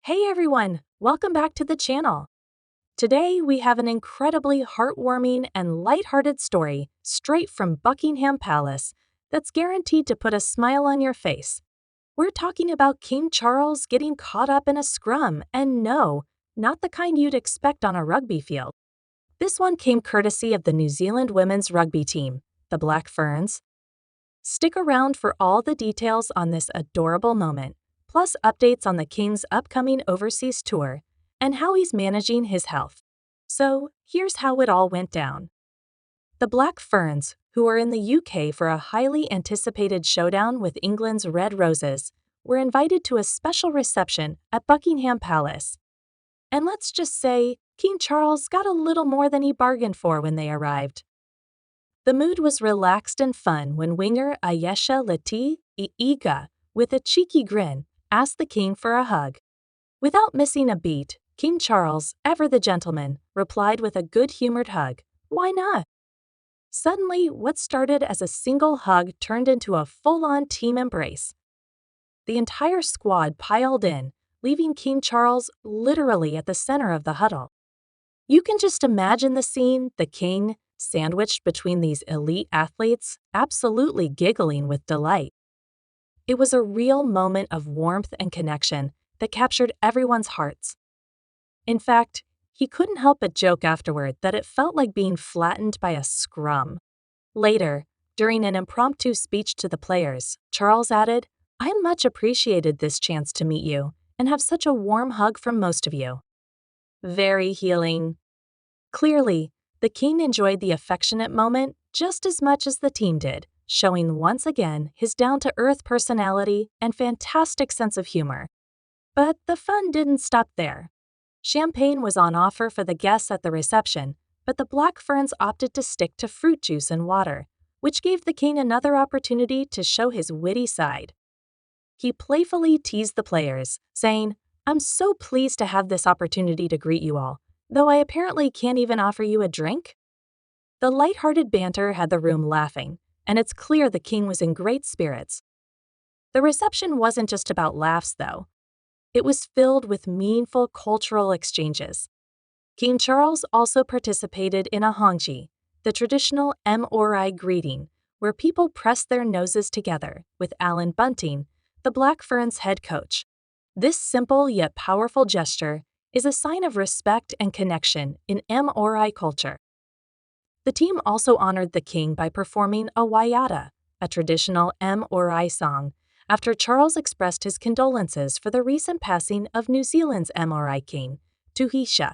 Hey everyone, welcome back to the channel. Today we have an incredibly heartwarming and lighthearted story straight from Buckingham Palace that's guaranteed to put a smile on your face. We're talking about King Charles getting caught up in a scrum, and no, not the kind you'd expect on a rugby field. This one came courtesy of the New Zealand women's rugby team, the Black Ferns. Stick around for all the details on this adorable moment, plus updates on the King's upcoming overseas tour and how he's managing his health. So, here's how it all went down. The Black Ferns, who are in the UK for a highly anticipated showdown with England's Red Roses, were invited to a special reception at Buckingham Palace. And let's just say, King Charles got a little more than he bargained for when they arrived. The mood was relaxed and fun when winger Ayesha Leti Iga, with a cheeky grin, asked the king for a hug. Without missing a beat, King Charles, ever the gentleman, replied with a good-humored hug. Why not? Suddenly, what started as a single hug turned into a full-on team embrace. The entire squad piled in, leaving King Charles literally at the center of the huddle. You can just imagine the scene, the king, sandwiched between these elite athletes, absolutely giggling with delight. It was a real moment of warmth and connection that captured everyone's hearts. In fact, he couldn't help but joke afterward that it felt like being flattened by a scrum. Later, during an impromptu speech to the players, Charles added, "I much appreciated this chance to meet you and have such a warm hug from most of you." Very healing. Clearly, the king enjoyed the affectionate moment just as much as the team did, showing once again his down-to-earth personality and fantastic sense of humor. But the fun didn't stop there. Champagne was on offer for the guests at the reception, but the Black Ferns opted to stick to fruit juice and water, which gave the king another opportunity to show his witty side. He playfully teased the players, saying, "I'm so pleased to have this opportunity to greet you all, though I apparently can't even offer you a drink." The lighthearted banter had the room laughing, and it's clear the king was in great spirits. The reception wasn't just about laughs, though. It was filled with meaningful cultural exchanges. King Charles also participated in a hongji, the traditional MRI greeting, where people press their noses together, with Alan Bunting, the Black Ferns head coach. This simple yet powerful gesture is a sign of respect and connection in MRI culture. The team also honored the king by performing a waiata, a traditional MRI song, after Charles expressed his condolences for the recent passing of New Zealand's MRI king, Tuhisha.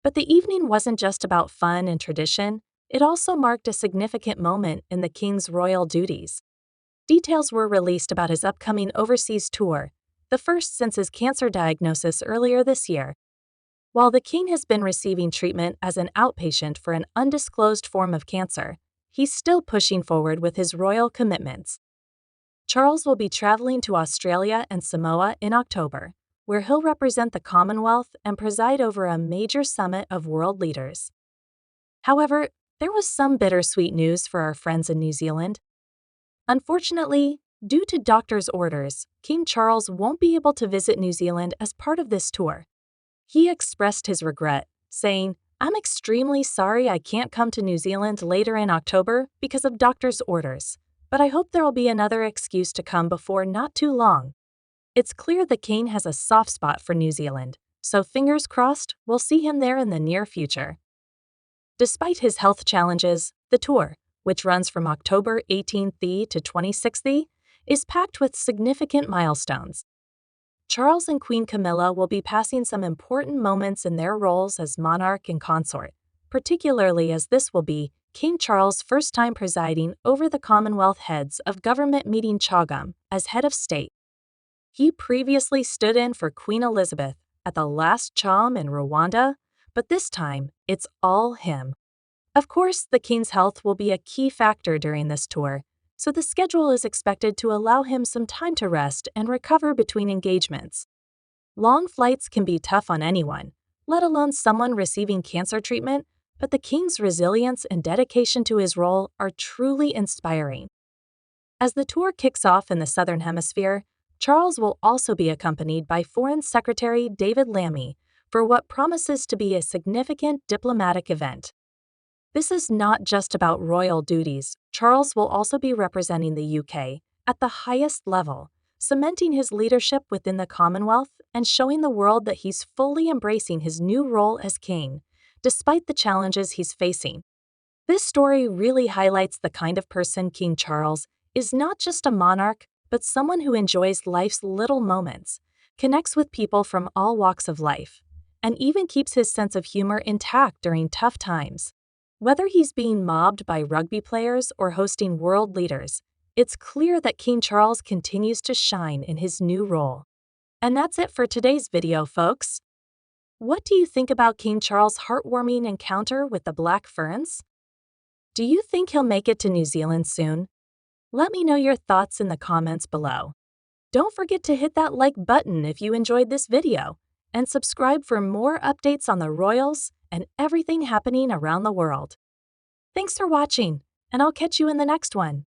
But the evening wasn't just about fun and tradition, it also marked a significant moment in the king's royal duties. Details were released about his upcoming overseas tour, the first since his cancer diagnosis earlier this year. While the king has been receiving treatment as an outpatient for an undisclosed form of cancer, he's still pushing forward with his royal commitments. Charles will be traveling to Australia and Samoa in October, where he'll represent the Commonwealth and preside over a major summit of world leaders. However, there was some bittersweet news for our friends in New Zealand. Unfortunately, due to doctor's orders, King Charles won't be able to visit New Zealand as part of this tour. He expressed his regret, saying, "I'm extremely sorry I can't come to New Zealand later in October because of doctor's orders, but I hope there'll be another excuse to come before not too long." It's clear the king has a soft spot for New Zealand, so fingers crossed we'll see him there in the near future. Despite his health challenges, the tour, which runs from October 18th to 26th, is packed with significant milestones. Charles and Queen Camilla will be passing some important moments in their roles as monarch and consort, particularly as this will be King Charles' first time presiding over the Commonwealth heads of government meeting Chogam as head of state. He previously stood in for Queen Elizabeth at the last Chom in Rwanda, but this time it's all him. Of course, the king's health will be a key factor during this tour, so the schedule is expected to allow him some time to rest and recover between engagements. Long flights can be tough on anyone, let alone someone receiving cancer treatment, but the king's resilience and dedication to his role are truly inspiring. As the tour kicks off in the Southern Hemisphere, Charles will also be accompanied by Foreign Secretary David Lammy for what promises to be a significant diplomatic event. This is not just about royal duties. Charles will also be representing the UK at the highest level, cementing his leadership within the Commonwealth and showing the world that he's fully embracing his new role as king, despite the challenges he's facing. This story really highlights the kind of person King Charles is, not just a monarch, but someone who enjoys life's little moments, connects with people from all walks of life, and even keeps his sense of humor intact during tough times. Whether he's being mobbed by rugby players or hosting world leaders, it's clear that King Charles continues to shine in his new role. And that's it for today's video, folks. What do you think about King Charles' heartwarming encounter with the Black Ferns? Do you think he'll make it to New Zealand soon? Let me know your thoughts in the comments below. Don't forget to hit that like button if you enjoyed this video, and subscribe for more updates on the royals and everything happening around the world. Thanks for watching, and I'll catch you in the next one.